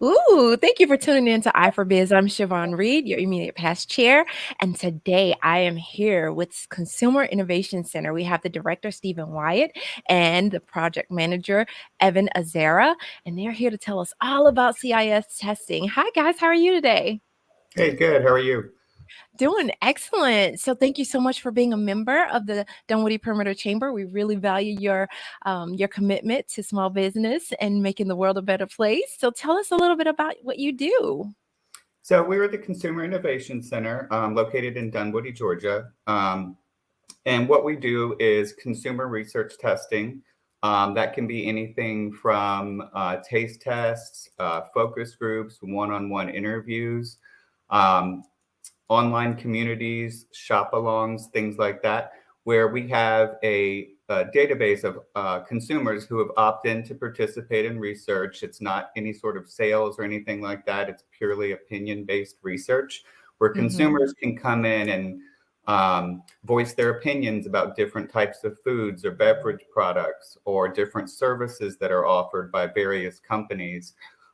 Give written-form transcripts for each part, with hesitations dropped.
Ooh, thank you for tuning in to I for Biz. I'm Siobhan Reed, your immediate past chair. And today I am here with Consumer Innovation Center. We have the director, Stephen Wyatt, and the project manager, Evan Azera. And they're here to tell us all about CIS testing. Hi, guys. How are you today? Hey, good. How are you? Doing excellent. So thank you so much for being a member of the Dunwoody Perimeter Chamber. We really value your commitment to small business and making the world a better place. So tell us a little bit about what you do. So we're the Consumer Innovation Center located in Dunwoody, Georgia. And what we do is consumer research testing. That can be anything from taste tests, focus groups, one-on-one interviews, um, online communities, shop-alongs, things like that, where we have a database of consumers who have opted in to participate in research. It's not any sort of sales or anything like that. It's purely opinion-based research where Mhm. consumers can come in and voice their opinions about different types of foods or beverage products or different services that are offered by various companies.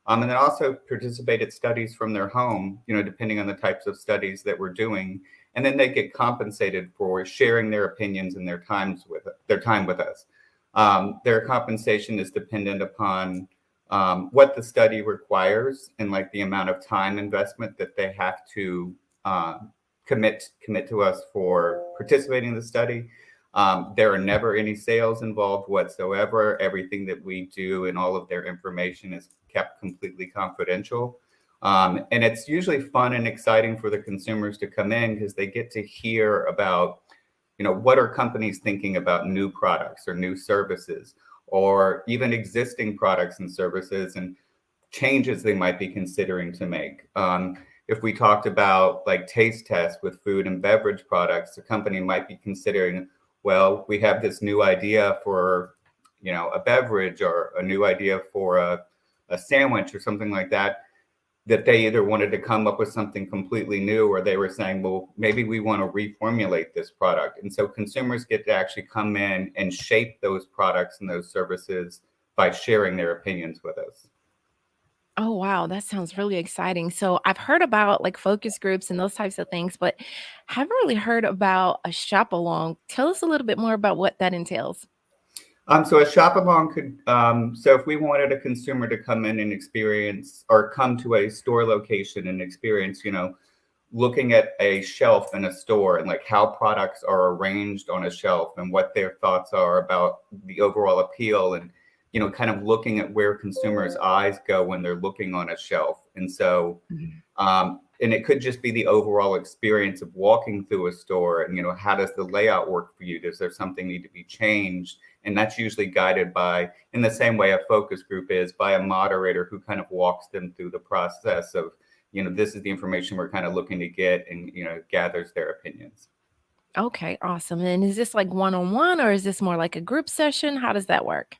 And then also participate at studies from their home, depending on the types of studies that we're doing. And then they get compensated for sharing their opinions and their time with us. Their compensation is dependent upon what the study requires and like the amount of time investment that they have to commit to us for participating in the study. There are never any sales involved whatsoever. Everything that we do and all of their information is kept completely confidential. And it's usually fun and exciting for the consumers to come in because they get to hear about, what are companies thinking about new products or new services or even existing products and services and changes they might be considering to make. If we talked about like taste tests with food and beverage products, the company might be considering, well, we have this new idea for, a beverage or a new idea for a sandwich or something like that, that they either wanted to come up with something completely new or they were saying, well, maybe we want to reformulate this product. And so consumers get to actually come in and shape those products and those services by sharing their opinions with us. Oh, wow, that sounds really exciting. So I've heard about like focus groups and those types of things, but haven't really heard about a shop along. Tell us a little bit more about what that entails. So a shop along could, so if we wanted a consumer to come in and experience or come to a store location and experience, looking at a shelf in a store and like how products are arranged on a shelf and what their thoughts are about the overall appeal and, kind of looking at where consumers' eyes go when they're looking on a shelf. And so, Mhm. and it could just be the overall experience of walking through a store and, how does the layout work for you? Does there something need to be changed? And that's usually guided by, in the same way a focus group is, by a moderator who kind of walks them through the process of, this is the information we're kind of looking to get and, gathers their opinions. Okay, awesome. And is this like one on one or is this more like a group session? How does that work?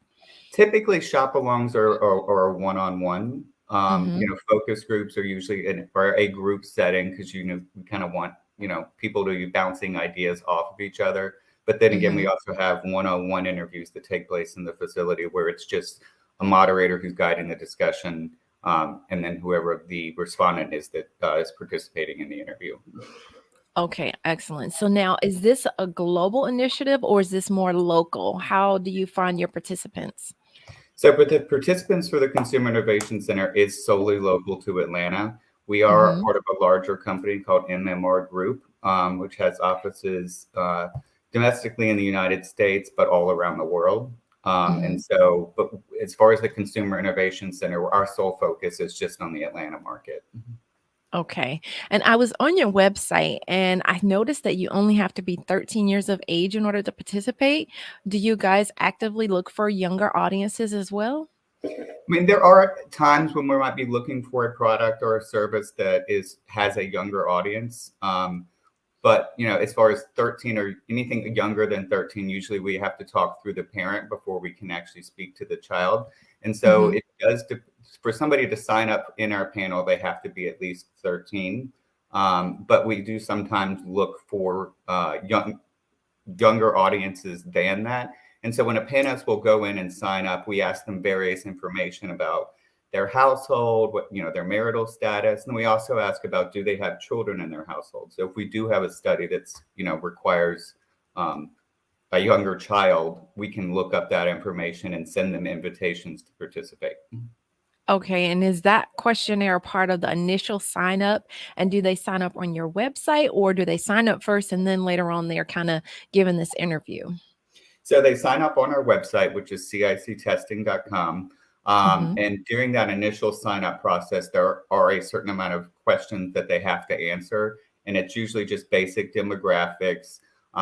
Typically, shop-alongs are one-on-one. Hmm. Focus groups are usually or a group setting because we kind of want people to be bouncing ideas off of each other. But then again, we Hmm. also have one-on-one interviews that take place in the facility where it's just a moderator who's guiding the discussion, and then whoever the respondent is that is participating in the interview. Okay, excellent. So now, is this a global initiative or is this more local? How do you find your participants? So, but the participants for the Consumer Innovation Center is solely local to Atlanta. We are Hmm. part of a larger company called MMR Group, which has offices domestically in the United States, but all around the world. And Hmm. so, but as far as the Consumer Innovation Center, our sole focus is just on the Atlanta market. Okay. And I was on your website and I noticed that you only have to be 13 years of age in order to participate. Do you guys actively look for younger audiences as well? I mean, there are times when we might be looking for a product or a service that has a younger audience. But as far as 13 or anything younger than 13, usually we have to talk through the parent before we can actually speak to the child. And so Hmm. it does for somebody to sign up in our panel, they have to be at least 13. But we do sometimes look for younger audiences than that. And so when a panelist will go in and sign up, we ask them various information about their household, what, their marital status. And we also ask about, do they have children in their household? So if we do have a study that's, requires a younger child, we can look up that information and send them invitations to participate. Okay, and is that questionnaire part of the initial sign up? And do they sign up on your website or do they sign up first and then later on they're kind of given this interview? So they sign up on our website, which is cictesting.com. Mhm. And during that initial sign up process, there are a certain amount of questions that they have to answer. And it's usually just basic demographics.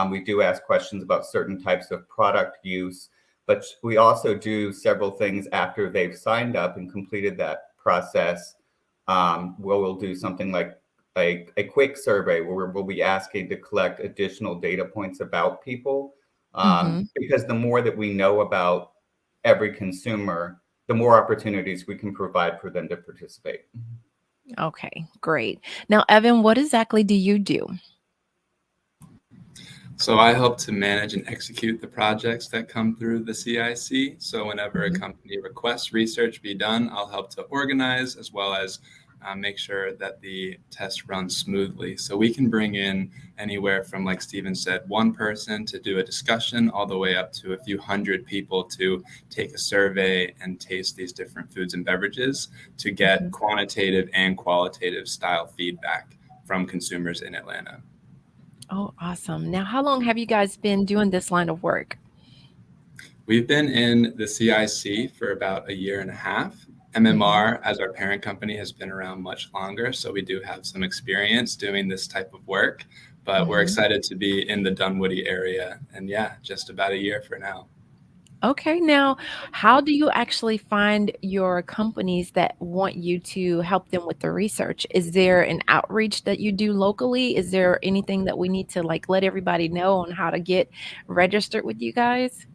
We do ask questions about certain types of product use, but we also do several things after they've signed up and completed that process. We'll do something like a quick survey where we'll be asking to collect additional data points about people, Mhm. because the more that we know about every consumer, the more opportunities we can provide for them to participate. Okay, great. Now, Evan, what exactly do you do? So I help to manage and execute the projects that come through the CIC. So whenever a Mhm. company requests research be done, I'll help to organize as well as make sure that the test runs smoothly. So we can bring in anywhere from, like Stephen said, one person to do a discussion all the way up to a few hundred people to take a survey and taste these different foods and beverages to get Mhm. quantitative and qualitative style feedback from consumers in Atlanta. Oh, awesome. Now, how long have you guys been doing this line of work? We've been in the CIC for about a year and a half. Mhm. MMR, as our parent company, has been around much longer, so we do have some experience doing this type of work. But we're Mhm. excited to be in the Dunwoody area, and yeah, just about a year for now. Okay, now, how do you actually find your companies that want you to help them with the research? Is there an outreach that you do locally? Is there anything that we need to like let everybody know on how to get registered with you guys?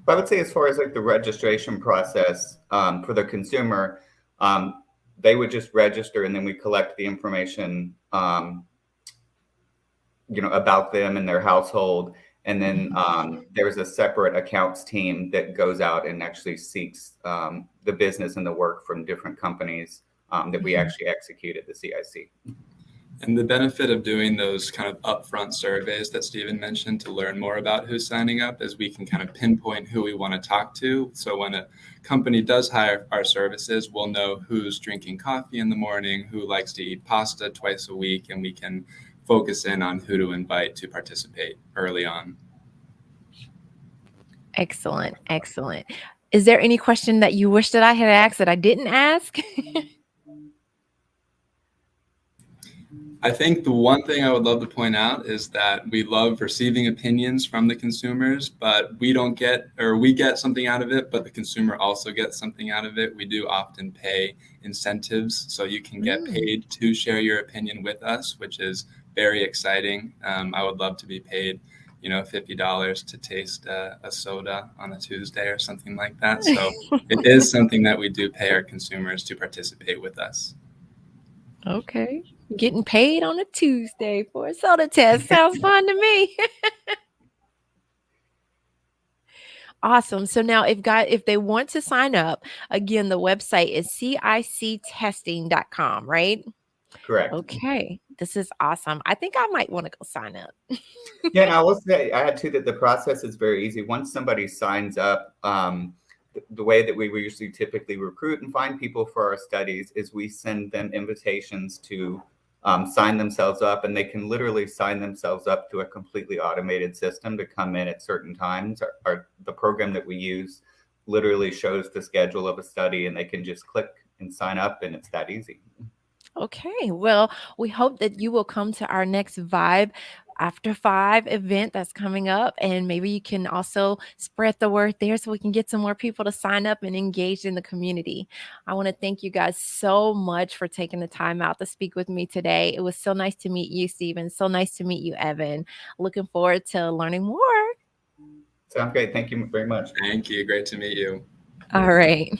But I would say, as far as like the registration process for the consumer, um, they would just register, and then we collect the information, about them and their household. And then Mhm. there's a separate accounts team that goes out and actually seeks the business and the work from different companies that we Mhm. actually execute at the CIC. And the benefit of doing those kind of upfront surveys that Stephen mentioned to learn more about who's signing up is we can kind of pinpoint who we want to talk to. So when a company does hire our services, we'll know who's drinking coffee in the morning, who likes to eat pasta twice a week, and we can focus in on who to invite to participate early on. Excellent, excellent. Is there any question that you wish that I had asked that I didn't ask? I think the one thing I would love to point out is that we love receiving opinions from the consumers, but we don't get, or we get something out of it, but the consumer also gets something out of it. We do often pay incentives, so you can get Mm. paid to share your opinion with us, which is very exciting. I would love to be paid, $50 to taste a soda on a Tuesday or something like that. So it is something that we do pay our consumers to participate with us. Okay. Getting paid on a Tuesday for a soda test sounds fun to me. Awesome. So now if they want to sign up, again, the website is cictesting.com, right? Correct. Okay. This is awesome. I think I might want to go sign up. Yeah, and I will say, I had to, that the process is very easy. Once somebody signs up, the way that we usually typically recruit and find people for our studies is we send them invitations to sign themselves up, and they can literally sign themselves up to a completely automated system to come in at certain times. The program that we use literally shows the schedule of a study, and they can just click and sign up, and it's that easy. Okay. Well, we hope that you will come to our next Vibe After Five event that's coming up. And maybe you can also spread the word there so we can get some more people to sign up and engage in the community. I want to thank you guys so much for taking the time out to speak with me today. It was so nice to meet you, Stephen. So nice to meet you, Evan. Looking forward to learning more. Sounds great. Thank you very much. Thank you. Great to meet you. All right.